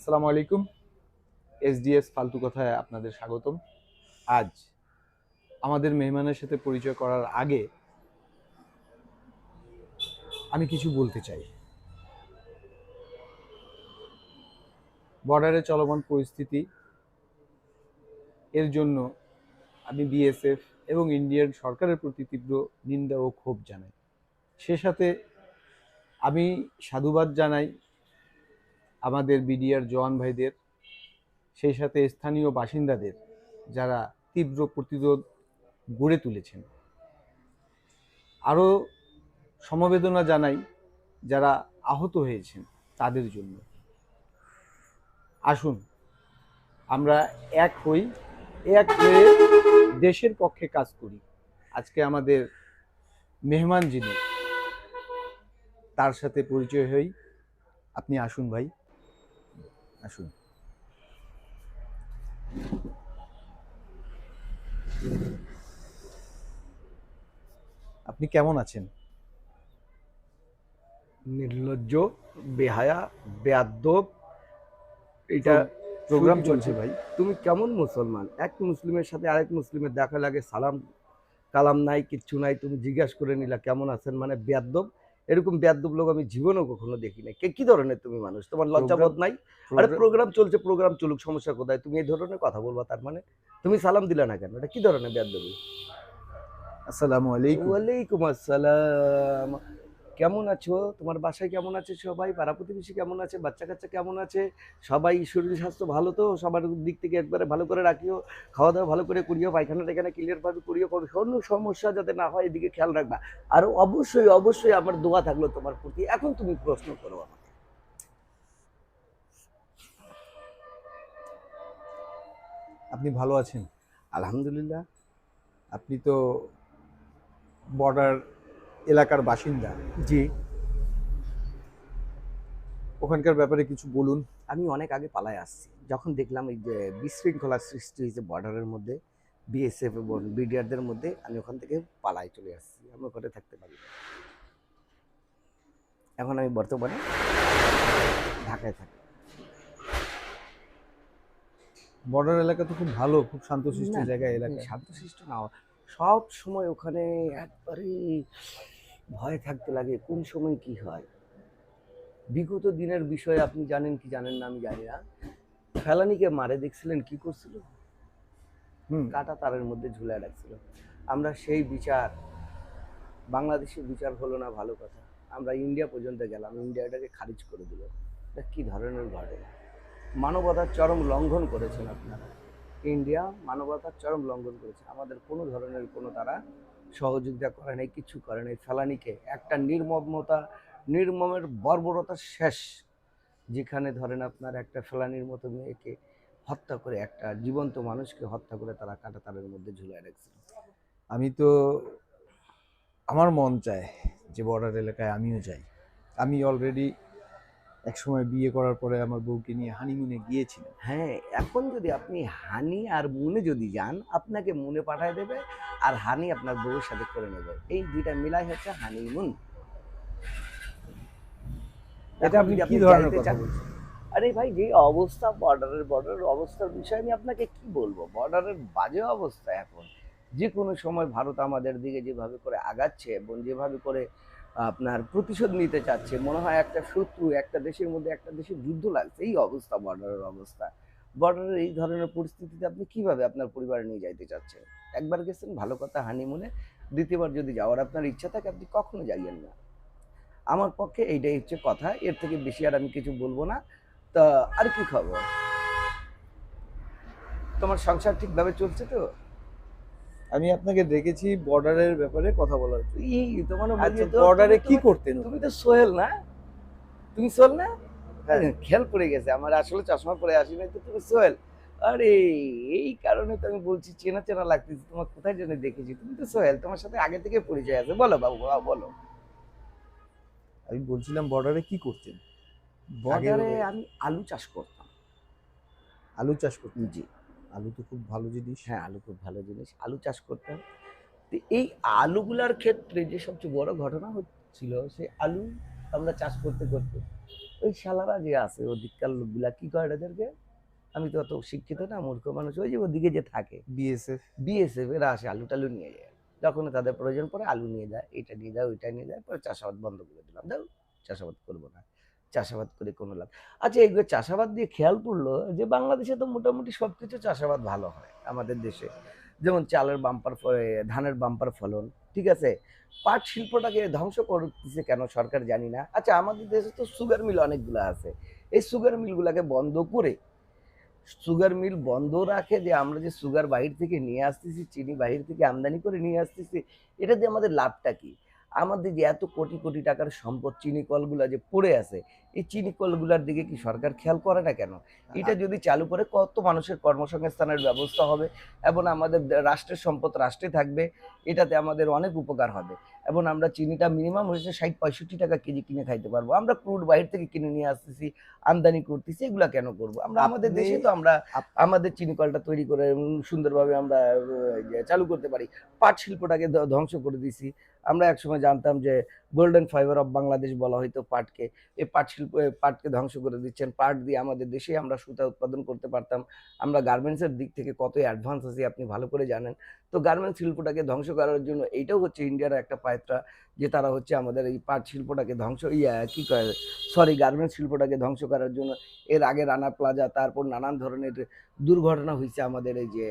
আসসালামু আলাইকুম। এসডিএস ফালতু কথায় আপনাদের স্বাগতম। আজ আমাদের মেহমানের সাথে পরিচয় করার আগে আমি কিছু বলতে চাই। বর্ডারে চলমান পরিস্থিতি এর জন্য আমি বিএসএফ এবং ইন্ডিয়ান সরকারের প্রতি তীব্র নিন্দা ও ক্ষোভ জানাই। সে সাথে আমি সাধুবাদ জানাই আমাদের বিডিআর জওয়ান ভাইদের, সেই সাথে স্থানীয় বাসিন্দাদের যারা তীব্র প্রতিরোধ গড়ে তুলেছেন। আরও সমবেদনা জানাই যারা আহত হয়েছেন তাদের জন্য। আসুন আমরা এক হই, এক হয়ে দেশের পক্ষে কাজ করি। আজকে আমাদের মেহমান যিনি, তার সাথে পরিচয় হই। আপনি আসুন ভাই, আসুন। আপনি কেমন আছেন? নির্লজ্জ, বেহায়া, বেয়াদ্দব। এটা প্রোগ্রাম সত্যি চলছে বলছি, ভাই। তুমি কেমন মুসলমান? এক মুসলিমের সাথে আরেক মুসলিমের দেখা লাগে, সালাম কালাম নাই, কিচ্ছু নাই, তুমি জিজ্ঞাসা করে নিলা কেমন আছেন, মানে বেয়াদ্দব। এরকম বেয়াদ্দব লোক আমি জীবনেও কখনো দেখি নাই। কি ধরনের তুমি মানুষ? তোমার লজ্জাবোধ নাই? আরে প্রোগ্রাম চলছে, প্রোগ্রাম চলুক, সমস্যা কোথায়? তুমি এই ধরনের কথা বলবা? তার মানে তুমি সালাম দিলে না কেন? এটা কি ধরনের বেয়াদ্দবি? আসসালামু আলাইকুম। ওয়ালাইকুম আসসালাম। কেমন আছো? তোমার বাসায় কেমন আছে সবাই? পাড়া প্রতিবেশী কেমন আছে? বাচ্চা কাচ্চা কেমন আছে? সবাই শরীর স্বাস্থ্য ভালো তো? সবার দিক থেকে একবারে ভালো করে রাখিও। খাওয়া দাওয়া ভালো করে করিও, পায়খানা টায়খানা ক্লিয়ার ভাবে করিও, কোনো সমস্যা যাতে না হয় এদিকে খেয়াল রাখবা। আর অবশ্যই অবশ্যই আমার দোয়া থাকলো তোমার প্রতি। এখন তুমি প্রশ্ন করো আমাকে। আপনি ভালো আছেন? আলহামদুলিল্লাহ। আপনি তো বর্ডার এলাকার বাসিন্দা, জি। ওখানকার ব্যাপারে কিছু বলুন। আমি অনেক আগে পালায় আসছি, যখন দেখলাম এই যে বিশৃঙ্খলা সৃষ্টি হয়েছে বর্ডারের মধ্যে, বিএসএফ এবং বিডিআরদের মধ্যে, আমি ওখান থেকে পালায় চলে আসছি। আমি ওখানে থাকতে পারি না। এখন আমি বর্তমানে ঢাকায় থাকি। বর্ডার এলাকা তো খুব ভালো, খুব শান্তশিষ্ট না জায়গা এলাকা। শান্তশিষ্ট না, সব সময় ওখানে একবারে ভয় থাকতে লাগে, কোন সময় কি হয়। বিগত দিনের বিষয়ে আপনি জানেন কি জানেন না আমি জানি না, ফেলানিকে মারে দেখছিলেন কি করছিল? কাটা তারের মধ্যে ঝুলে রাখছিল। আমরা সেই বিচার, বাংলাদেশের বিচার হলো না, ভালো কথা, আমরা ইন্ডিয়া পর্যন্ত গেলাম, ইন্ডিয়াটাকে খারিজ করে দিল। এটা কি ধরনের ঘটনা? মানবতার চরম লঙ্ঘন করেছেন আপনারা। ইন্ডিয়া মানবতার চরম লঙ্ঘন করেছে। আমাদের কোনো ধরনের কোনো তারা সহযোগিতা করে নাই, কিছু করে নাই। ফেলানিকে একটা নির্মমের বর্বরতা শেষ, যেখানে ধরেন আপনার একটা ফেলানির মতো মেয়েকে হত্যা করে, একটা জীবন্ত মানুষকে হত্যা করে তারা কাঁটা তারের মধ্যে ঝুলিয়ে রাখছিল। আমি তো, আমার মন চায় যে বর্ডার এলাকায় আমিও যাই। আমি অলরেডি একসময় বিয়ে করার পরে আমার বউকে নিয়ে হানিমুনে গিয়েছিলাম। হ্যাঁ, এখন যদি আপনি হানি আর মুনে যদি যান, আপনাকে মুনে পাঠায় দেবে, আর হানি আপনার বউয়ের সাথে করে নেবে। এই দুইটা মিলাই হচ্ছে হানিমুন। এটা এখন আপনি যদি কি আপনি ধরনের যাইতে কথা চান, বলছেন? আরে ভাই যে অবস্থা বর্ডারের অবস্থার বিষয়ে আমি আপনাকে কি বলবো? বর্ডারের বাজে অবস্থা এখন। যে কোনো সময় ভারত আমাদের দিকে যেভাবে করে আগাচ্ছে এবং যেভাবে করে আপনার প্রতিশোধ নিতে চাচ্ছে, মনে হয় একটা শত্রু, একটা দেশের মধ্যে একটা দেশের যুদ্ধ লাগছে। এই অবস্থা বর্ডারের অবস্থা। বর্ডারের এই ধরনের পরিস্থিতিতে আপনি কিভাবে আপনার পরিবার নিয়ে যাইতে চাচ্ছেন? একবার গেছেন ভালো কথা হানিমুনে, দ্বিতীয়বার যদি যাওয়ার আপনার ইচ্ছা থাকে আপনি কখনো যাইয়েন না। আমার পক্ষে এইটাই হচ্ছে কথা, এর থেকে বেশি আর আমি কিছু বলবো না। তা আর কি খবর? তোমার সংসার ঠিকভাবে চলছে তো? আমি আপনাকে দেখেছি বর্ডারের ব্যাপারে কথা বলার জন্য। তোমার আচ্ছা, তো বর্ডারে কি করতেন তুমি ওখানে? তো সোহেল না? তুমি সোহেল না? হ্যাঁ। খেয়াল পড়ে গেছে আমার, আসলে চশমা পরে আসি নাই তো। তুমি সোহেল? আরে এই কারণে তো আমি বলছি, চেনা চেনা লাগতেছে, তোমার কোথায় যেন দেখেছি। তুমি তো সোহেল, তোমার সাথে আগে থেকে পরিচয় আছে। বলো বাবু, বলো। আমি বলছিলাম বর্ডারে কি করতেন আগের? বর্ডারে আমি আলু চাষ করতাম। আলু চাষ করতেন? জি। আলু তো খুব ভালো জিনিস। হ্যাঁ, আলু খুব ভালো জিনিস, আলু চাষ করতাম। তো এই আলুগুলার ক্ষেত্রে যে সবচেয়ে বড় ঘটনা হচ্ছিল, সে আলু আমরা চাষ করতে করতে ওই শালারা যে আছে ওদিককার লোকগুলা কি করে এদেরকে, আমি তো অত শিক্ষিত না, মূর্খ মানুষ, ওই যে ওদিকে যে থাকে বিএসএফ। বিএসএফ, এরা আসে আলু টালু নিয়ে যায়, যখন তাদের প্রয়োজন পড়ে আলু নিয়ে যায়, এটা নিয়ে যায় ওইটা নিয়ে যায়, পরে চাষাবাদ বন্ধ করে দিলাম, দাও চাষাবাদ করবো না, চাষাবাদ করে কোনো লাভ। আচ্ছা, এইগুলো চাষাবাদ দিয়ে খেয়াল পড়লো যে বাংলাদেশে তো মোটামুটি সবকিছু চাষাবাদ ভালো হয় আমাদের দেশে, যেমন চালের বাম্পার, ধানের বাম্পার ফলন, ঠিক আছে। পাট শিল্পটাকে ধ্বংস করতেছে কেন সরকার জানি না। আচ্ছা, আমাদের দেশে তো সুগার মিল অনেকগুলো আছে, এই সুগার মিলগুলোকে বন্ধ করে, সুগার মিল বন্ধ রাখে, যে আমরা যে সুগার বাহির থেকে নিয়ে আসতেছি, চিনি বাহির থেকে আমদানি করে নিয়ে আসতেছি, এটা দিয়ে আমাদের লাভটা কি? আমাদের যে এত কোটি কোটি টাকার সম্পদ চিনি কলগুলা যে পড়ে আছে, এই চিনি কলগুলার দিকে কি সরকার খেয়াল করে না কেন? এটা যদি চালু করে কত মানুষের কর্মসংস্থানের ব্যবস্থা হবে, এবং আমাদের রাষ্ট্রের সম্পদ রাষ্ট্রে থাকবে, এটাতে আমাদের অনেক উপকার হবে, এবং আমরা চিনিটা মিনিমাম হচ্ছে 60-65 টাকা কেজি কিনে খাইতে পারবো। আমরা ক্রুড বাহির থেকে কিনে নিয়ে আসতেছি, আমদানি করতেছি, এগুলা কেন করবো? আমরা আমাদের আপনি দেশে তো আমরা আমাদের চিনি কলটা তৈরি করে সুন্দরভাবে আমরা চালু করতে পারি। পাট শিল্পটাকে ধ্বংস করে দিছি। আমরা একসময় জানতাম যে গোল্ডেন ফাইবার অফ বাংলাদেশ বলা হয়তো পাটকে। এই পাট শিল্প পাটকে ধ্বংস করে দিচ্ছেন। পাট দিয়ে আমাদের দেশে আমরা সুতা উৎপাদন করতে পারতাম। আমরা গার্মেন্টসের দিক থেকে কত অ্যাডভান্স আছি আপনি ভালো করে জানেন। তো গার্মেন্টস শিল্পটাকে ধ্বংস করার জন্য এইটাও হচ্ছে ইন্ডিয়ার একটা পায়তারা, যে তারা হচ্ছে আমাদের এই পাট শিল্পটাকে ধ্বংস, কি কয়, সরি, গার্মেন্টস শিল্পটাকে ধ্বংস করার জন্য। এর আগে রানা প্লাজা, তারপর নানান ধরনের দুর্ঘটনা হয়েছে আমাদের এই যে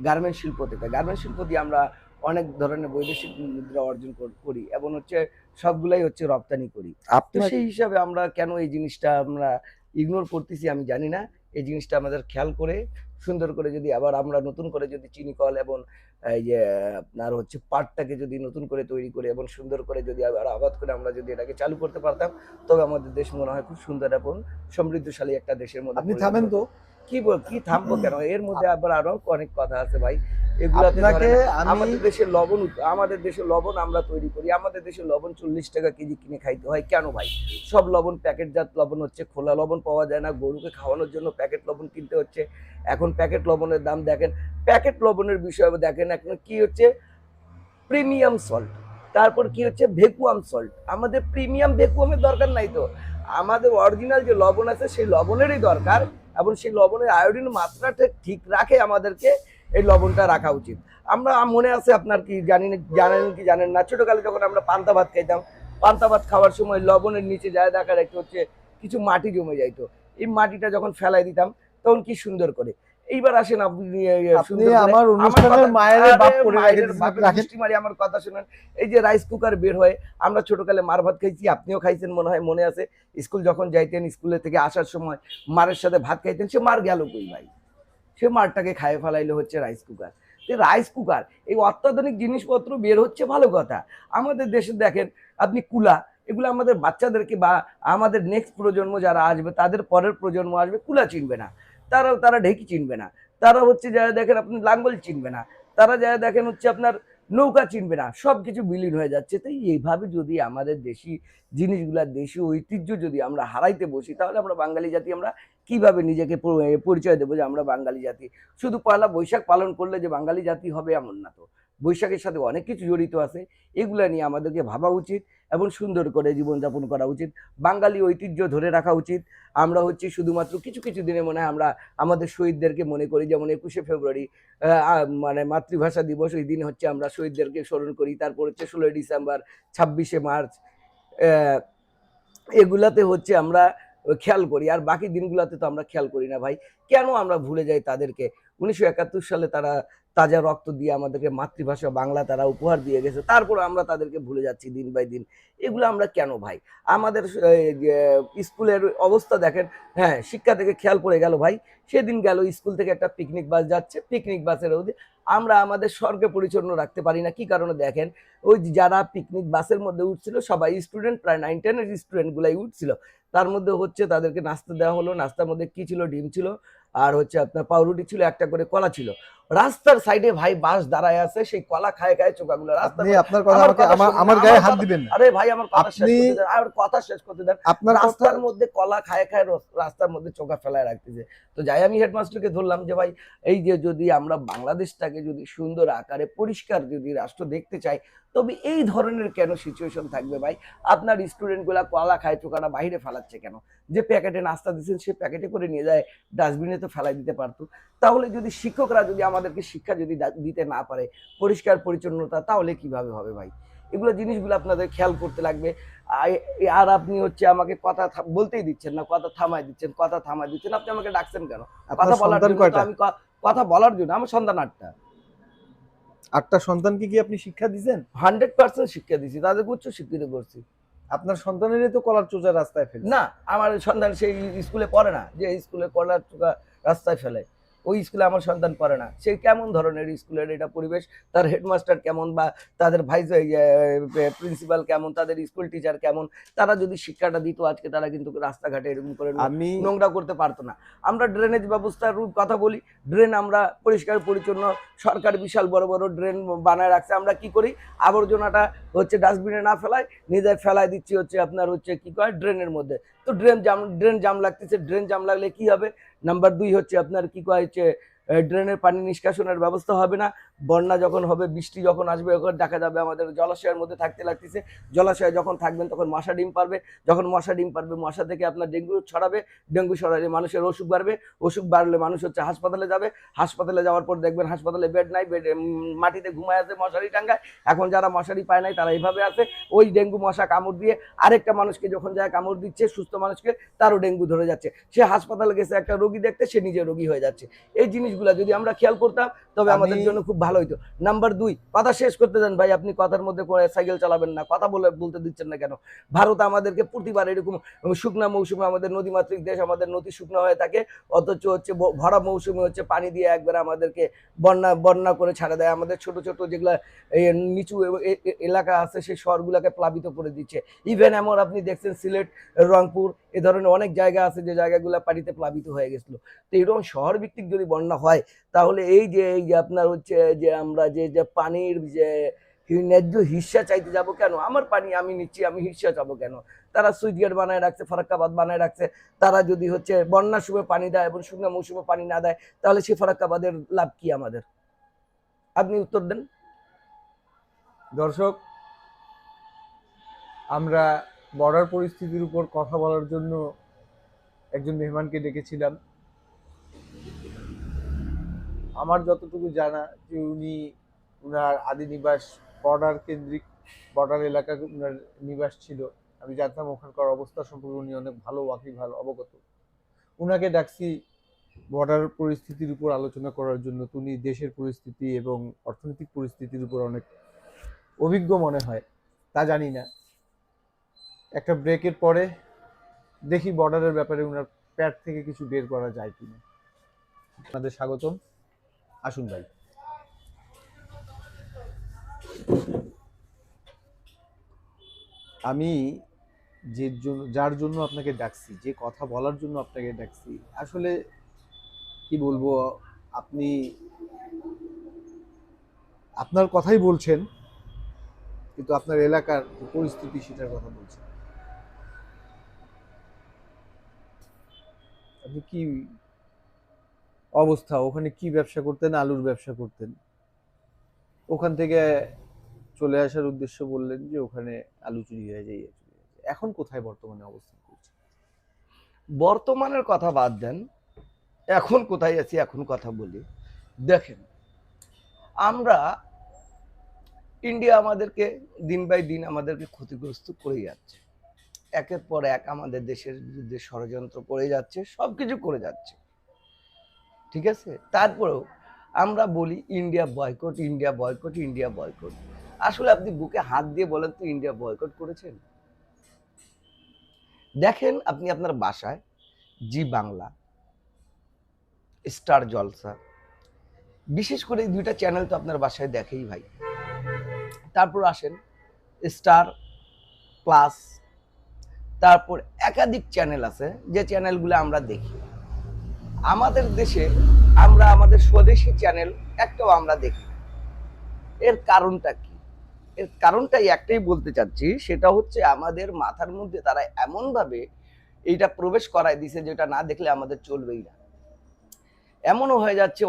গার্মেন্টস শিল্প থেকে। গার্মেন্টস শিল্প দিয়ে আমরা অনেক ধরনের বৈদেশিক মুদ্রা অর্জন করি, এবং হচ্ছে সবগুলাই হচ্ছে রপ্তানি করি। তো আপনার সেই হিসাবে আমরা কেন এই জিনিসটা আমরা ইগনোর করতেছি আমি জানি না। এই জিনিসটা আমাদের খেয়াল করে সুন্দর করে যদি আবার আমরা নতুন করে যদি চিনি কল এবং এই যে আপনার হচ্ছে পাটটাকে যদি নতুন করে তৈরি করে এবং সুন্দর করে যদি আবার আবাদ করে আমরা যদি এটাকে চালু করতে পারতাম, তবে আমাদের দেশ মনে হয় খুব সুন্দর এবং সমৃদ্ধশালী একটা দেশের মধ্যে আপনি পরিণত থামেন হতো। তো। কি থামবো কেন? এর মধ্যে আবার আরো অনেক কথা আছে ভাই। এগুলাতে আপনাকে ধরেন আমি আমাদের দেশের লবণ আমরা তৈরি করি। আমাদের দেশে লবণ 40 টাকা কেজি কিনে খাইতে হয়। কেন ভাই? সব লবণ প্যাকেটজাত লবণ হচ্ছে, খোলা লবণ পাওয়া যায় না। গরুকে খাওয়ানোর জন্য প্যাকেট লবণ কিনতে হচ্ছে। এখন প্যাকেট লবণের দাম দেখেন। প্যাকেট লবণের বিষয়ে দেখেন এখন কি হচ্ছে, প্রিমিয়াম সল্ট, তারপর কি হচ্ছে ভেকুয়াম সল্ট। আমাদের প্রিমিয়াম ভেকুয়ামের দরকার নাই তো, আমাদের অরিজিনাল যে লবণ আছে সেই লবণেরই দরকার, এবং সেই লবণের আয়োডিন মাত্রাটা ঠিক রাখে আমাদেরকে এই লবণটা রাখা উচিত। আমরা মনে আছে আপনার, কি জানেন কি জানেন না, ছোটকালে যখন আমরা পান্তা ভাত খাইতাম, পান্তা ভাত খাওয়ার সময় লবণের নিচে যায় দেখা একটা হচ্ছে কিছু মাটি জমে যাইতো, এই মাটিটা যখন ফেলাই দিতাম তখন কি সুন্দর করে। এইবার আসেন আপনি আপনি সুন্দর করে আমার অনুষ্ঠানের মায়ের বাপ করে রেখে দিয়েছেন, রাখেন। মারি আমার কথা শুনেন। এই যে রাইস কুকার বের হয়, আমরা ছোটকালে মার ভাত খাইছি, আপনিও খাইছেন মনে হয়, মনে আছে। স্কুল যখন যাইতেন, স্কুলে থেকে আসার সময় মারের সাথে ভাত খাইতেন, সে মার গেল কই ভাই? সে মারটাকে খাইয়ে ফেলাইলো হচ্ছে রাইস কুকার। রাইস কুকার, এই অত্যাধুনিক জিনিসপত্র বের হচ্ছে ভালো কথা। আমাদের দেশে দেখেন আপনি কুলা, এগুলো আমাদের বাচ্চাদেরকে বা আমাদের নেক্সট প্রজন্ম যারা আসবে, তাদের পরের প্রজন্ম আসবে, কুলা চিনবে না, তারা ঢেকি চিনবে না, তারা হচ্ছে যারা দেখেন আপনি লাঙ্গল চিনবে না, তারা যারা দেখেন হচ্ছে আপনার নৌকা চিনবে না, সবকিছু বিলীন হয়ে যাচ্ছে। তাই এইভাবে যদি আমাদের দেশি জিনিসগুলা, দেশি ঐতিহ্য যদি আমরা হারাইতে বসি, তাহলে আমরা বাঙালি জাতি আমরা কিভাবে নিজেকে পরিচয় দেবো যে আমরা বাঙালি জাতি? শুধু পয়লা বৈশাখ পালন করলে যে বাঙালি জাতি হবে এমন না তো। বৈশাখের সাথে অনেক কিছু জড়িত আছে, এগুলা নিয়ে আমাদেরকে ভাবা উচিত এবং সুন্দর করে জীবনযাপন করা উচিত। বাঙালি ঐতিহ্য ধরে রাখা উচিত। আমরা হচ্ছে শুধুমাত্র কিছু কিছু দিনে মনে হয় আমরা আমাদের শহীদদেরকে মনে করি, যেমন 21শে ফেব্রুয়ারি মানে মাতৃভাষা দিবস, ওই দিন হচ্ছে আমরা শহীদদেরকে স্মরণ করি। তারপর হচ্ছে 16ই ডিসেম্বর, 26শে মার্চ, আহ, এগুলাতে হচ্ছে আমরা খেয়াল করি, আর বাকি দিনগুলোতে তো আমরা খেয়াল করি না ভাই। কেন আমরা ভুলে যাই তাদেরকে? 1971 সালে তারা তাজা রক্ত দিয়ে আমাদেরকে মাতৃভাষা বাংলা তারা উপহার দিয়ে গেছে, তারপর আমরা তাদেরকে ভুলে যাচ্ছি দিন বাই দিন। এগুলো আমরা কেন ভাই? আমাদের স্কুলের অবস্থা দেখেন, হ্যাঁ, শিক্ষা থেকে খেয়াল পড়ে গেল ভাই। সেদিন গেল স্কুল থেকে একটা পিকনিক বাস যাচ্ছে, পিকনিক বাসের অবধি আমরা আমাদের স্বর্গে পরিচ্ছন্ন রাখতে পারি না। কি কারণে দেখেন, ওই যারা পিকনিক বাসের মধ্যে উঠছিল সবাই স্টুডেন্ট, প্রায় 9-10 এর স্টুডেন্ট গুলাই উঠছিল। তার মধ্যে হচ্ছে তাদেরকে নাস্তা দেওয়া হলো, নাস্তার মধ্যে কি ছিল, ডিম ছিল, আর হচ্ছে আপনার পাউরুটি ছিল, একটা করে কলা ছিল। রাস্তার সাইডে ভাই বাস দাঁড়ায় আছে, সেই কলা খায় খায় চোখাগুলো রাস্তার আপনি মধ্যে। আপনার কথা আমার আমাকে কথা শুনুন, আমার গায়ে হাত দিবেন না। আরে ভাই আমার কথা শেষ আপনি করতে দেন, আর কথা শেষ করতে দেন। আপনার কথা রাস্তার মধ্যে কলা খায় খায় রাস্তার মধ্যে চোখা ফেলায় রাখতেছে। তো যাই আমি হেডমাস্টারকে ধরলাম যে ভাই, এই যে যদি আমরা বাংলাদেশটাকে যদি সুন্দর আকারে পরিষ্কার যদি রাষ্ট্র দেখতে চাই, তবে এই ধরনের কেন সিচুয়েশন থাকবে ভাই? আপনার স্টুডেন্টগুলা কলা খায়, টোকাটা বাইরে ফেলাচ্ছে কেন? যে প্যাকেটে নাস্তা দিচ্ছেন সে প্যাকেটে করে নিয়ে যায় ডাস্টবিনে তো ফেলাই দিতে পারতো। তাহলে যদি শিক্ষকরা যদি আমাদেরকে শিক্ষা যদি দিতে না পারে পরিষ্কার পরিচ্ছন্নতা, তাহলে কিভাবে হবে ভাই? এগুলো জিনিসগুলো আপনাদের খেয়াল করতে লাগবে। আর আপনি হচ্ছে আমাকে কথা বলতেই দিচ্ছেন না, কথা থামায় দিচ্ছেন, কথা থামায় দিচ্ছেন। আপনি আমাকে ডাকছেন কেন? আপনার কথা বলার সন্তান জন্য তো কয়টা? আমি কথা বলার জন্য। আমার সন্তান 8টা। 8টা সন্তানকে কি আপনি শিক্ষা দিছেন? 100% শিক্ষা দিছি, তাদেরকে উচ্চ শিক্ষিত করছি। আপনার সন্তানেরই তো কলার চোষা রাস্তায় ফেলছে। না, আমার সন্তান সেই স্কুলে পড়ে না, যে স্কুলে কলার টোকা রাস্তায় ফেলে। ওই স্কুলে আমার সন্তান পড়ে না। সে কেমন ধরনের স্কুলের এটা পরিবেশ, তার হেডমাস্টার কেমন, বা তাদের ভাইস প্রিন্সিপাল কেমন, তাদের স্কুল টিচার কেমন, তারা যদি শিক্ষাটা দিত আজকে তারা কিন্তু রাস্তাঘাটে এরকম করে আমি নোংরা করতে পারতো না। আমরা ড্রেনেজ ব্যবস্থার কথা বলি, ড্রেন আমরা পরিষ্কার পরিচ্ছন্ন, সরকার বিশাল বড় বড় ড্রেন বানায় রাখছে। আমরা কি করি, আবর্জনাটা হচ্ছে ডাস্টবিনে না ফেলাই নিজে ফেলাই দিচ্ছি হচ্ছে আপনার হচ্ছে কি কয় ড্রেনের মধ্যে। তো ড্রেন জাম লাগতেছে। ড্রেন জাম লাগলে কি হবে? নাম্বার 2 হচ্ছে আপনার কি কয় হচ্ছে ড্রেনের পানি নিষ্কাশনের ব্যবস্থা হবে না। বন্যা যখন হবে, বৃষ্টি যখন আসবে, ওখানে দেখা যাবে আমাদের জলাশয়ের মধ্যে থাকতে লাগতেছে। জলাশয়ে যখন থাকবেন তখন মশা ডিম পারবে। যখন মশা ডিম পারবে, মশা থেকে আপনার ডেঙ্গু ছড়াবে। ডেঙ্গু ছড়ালে মানুষের অসুখ বাড়বে। অসুখ বাড়লে মানুষ হচ্ছে হাসপাতালে যাবে। হাসপাতালে যাওয়ার পর দেখবেন হাসপাতালে বেড নাই, বেড মাটিতে ঘুমায় আছে মশারি টাঙ্গায়। এখন যারা মশারি পায় নাই তারা এইভাবে আছে। ওই ডেঙ্গু মশা কামড় দিয়ে আরেকটা মানুষকে যখন যায় কামড় দিচ্ছে, সুস্থ মানুষকে, তারও ডেঙ্গু ধরে যাচ্ছে। সে হাসপাতালে গেছে একটা রোগী দেখতে, সে নিজে রোগী হয়ে যাচ্ছে। এই জিনিসগুলো যদি আমরা খেয়াল করতাম তবে আমাদের জন্য খুব ভালো হইতো। নাম্বার 2, কথা শেষ করতে দেন ভাই, আপনি কথার মধ্যে সাইকেল চালাবেন না, কথা বলতে দিচ্ছেন না কেন? ভারত আমাদেরকে প্রতিবার এরকম শুকনা মৌসুমে, আমাদের নদীমাতৃক দেশ, আমাদের নদী শুকনো হয়ে থাকে, অথচ হচ্ছে ভরা মৌসুমে হচ্ছে পানি দিয়ে একবার আমাদেরকে বন্যা করে ছাড়া দেয়। আমাদের ছোট ছোট যেগুলা এই নিচু এলাকা আছে সেই শহরগুলোকে প্লাবিত করে দিচ্ছে। ইভেন এমন আপনি দেখছেন সিলেট, রংপুর, এ ধরনের অনেক জায়গা আছে যে জায়গাগুলো পানিতে প্লাবিত হয়ে গেছিল। তো এরকম শহর ভিত্তিক যদি বন্যা হয়, তাহলে এই যে আপনার হচ্ছে যে আমরা যে পানির যে ন্যায্য হিস্সা চাইতে যাব কেন? আমার পানি আমি নিচ্ছি, আমি হিস্সা চাবো কেন? তারা সুইচ গেট বানায় রাখছে, ফারাক্কাবাদ বানায় রাখছে। তারা যদি হচ্ছে বন্যার সময় পানি দেয় এবং শুকনো মৌসুমে পানি না দেয়, তাহলে সেই ফারাক্কাবাদের লাভ কি আমাদের? আপনি উত্তর দেন। দর্শক, আমরা বর্ডার পরিস্থিতির উপর কথা বলার জন্য একজন মেহমানকে ডেকেছিলাম। আমার যতটুকু জানা যে উনার আদি নিবাস বর্ডার কেন্দ্রিক, বর্ডার এলাকা উনার নিবাস ছিল। আমি জানতাম ওখানকার অবস্থা সম্পর্কে উনি অনেক ভালো ভালো অবগত। উনাকে ডাকছি বর্ডার পরিস্থিতির উপর আলোচনা করার জন্য। উনি দেশের পরিস্থিতি এবং অর্থনৈতিক পরিস্থিতির উপর অনেক অভিজ্ঞ মনে হয়, তা জানি না। একটা ব্রেকের পরে দেখি বর্ডারের ব্যাপারে উনার প্যাট থেকে কিছু বের করা যায় কিনা। আপনাদের স্বাগতম, আসুন ভাই। আমি যার জন্য আপনাকে ডাকছি, যে কথা বলার জন্য আপনাকে ডাকছি, আসলে কি বলবো, আপনি আপনার কথাই বলছেন, কিন্তু আপনার এলাকার পরিস্থিতি সেটার কথা বলছেন। আপনি কি অবস্থা, ওখানে কি ব্যবসা করতেন? আলুর ব্যবসা করতেন, ওখান থেকে চলে আসার উদ্দেশ্য বললেন যে ওখানে আলু চুরি হয়ে যায়। এখন কোথায় বর্তমানে অবস্থান করছেন? বর্তমানের কথা বাদ দেন, এখন কোথায় আছি এখন কথা বলি। দেখেন, আমরা ইন্ডিয়া আমাদেরকে দিন বাই দিন আমাদেরকে ক্ষতিগ্রস্ত করে যাচ্ছে। একের পর এক আমাদের দেশের বিরুদ্ধে ষড়যন্ত্র করে যাচ্ছে, সবকিছু করে যাচ্ছে, ঠিক আছে? তারপরেও আমরা বলি India boycott, India boycott, India boycott. আসলে আপনি বুকে হাত দিয়ে বলেন তো ইন্ডিয়া বয়কট করেছেন? দেখেন, আপনি আপনার বাসায় জি বাংলা, স্টার জলসা, বিশেষ করে এই 2টা চ্যানেল তো আপনার বাসায় দেখেই ভাই। তারপর আসেন স্টার প্লাস, তারপর একাধিক চ্যানেল আছে যে চ্যানেলগুলো আমরা দেখি। আমাদের দেশে আমরা আমাদের স্বদেশী চ্যানেল একটাও আমরা দেখি। এর কারণটা কি? এর কারণটাই একটাই বলতে চাচ্ছি, সেটা হচ্ছে আমাদের মাথার মধ্যে তারা এমন ভাবে এইটা প্রবেশ করায় দিছে যেটা না দেখলে আমাদের চলবেই না। এমনও হয়ে যাচ্ছে